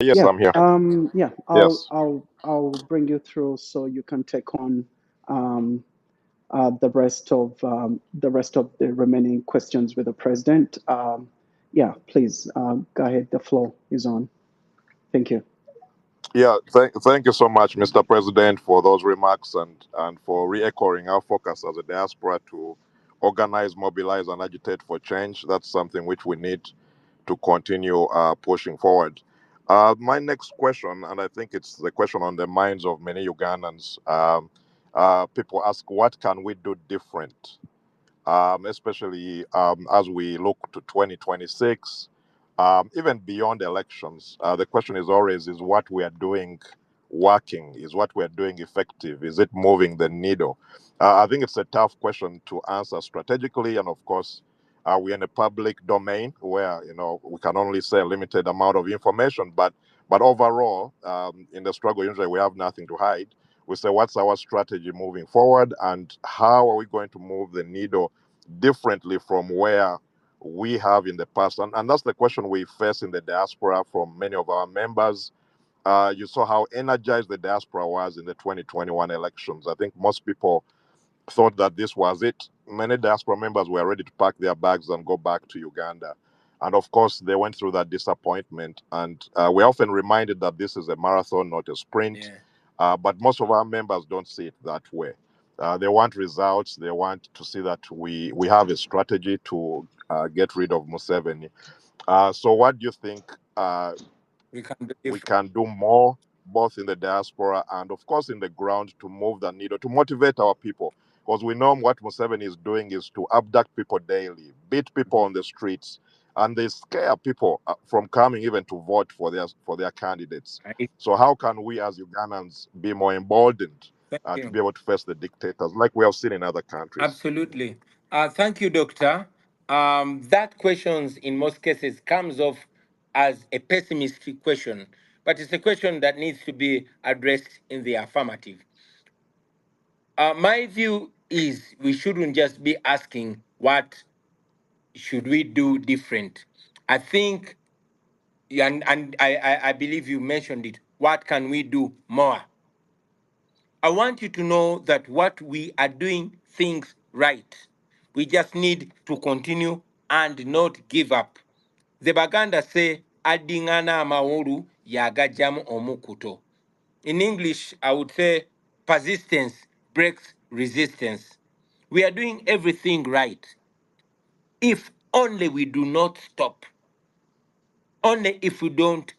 Yes, Yeah, I'm here. yeah. Yes. I'll bring you through so you can take on um, the rest of the remaining questions with the president. Yeah, please go ahead. The floor is on. Thank you. Yeah, thank you so much, Mr. President, for those remarks and for re-echoing our focus as a diaspora to organize, mobilize, and agitate for change. That's something which we need to continue pushing forward. My next question, and I think it's the question on the minds of many Ugandans, people ask, what can we do different, especially as we look to 2026, even beyond elections. The question is always, is what we are doing working? Is what we are doing effective? Is it moving the needle? I think it's a tough question to answer strategically, and of course, we're in a public domain where we can only say a limited amount of information, but overall, in the struggle, usually we have nothing to hide. We say, what's our strategy moving forward, and how are we going to move the needle differently from where we have in the past? And that's the question we face in the diaspora from many of our members. You saw how energized the diaspora was in the 2021 elections. I think most people thought that this was it. Many diaspora members were ready to pack their bags and go back to Uganda. And of course, they went through that disappointment. And we're often reminded that this is a marathon, not a sprint. Yeah. But most of our members don't see it that way. They want results. They want to see that we have a strategy to get rid of Museveni. So, what do you think We can do we different. can do more, both in the diaspora and, of course, in the ground, to move the needle, to motivate our people? Because we know what Museveni is doing is to abduct people daily, beat people on the streets, and they scare people from coming even to vote for their candidates. Right? So how can we as Ugandans be more emboldened Thank to you. be able to face the dictators like we have seen in other countries? Absolutely. Thank you, Doctor. That questions in most cases comes off as a pessimistic question, but it's a question that needs to be addressed in the affirmative. My view is we shouldn't just be asking what should we do different. I think, and I believe you mentioned it. What can we do more? I want you to know that what we are doing things right. We just need to continue and not give up. The Baganda say, "Adingana mauru yagajamu omukuto." In English, I would say, persistence breaks resistance. We are doing everything right. If only we do not stop, only if we don't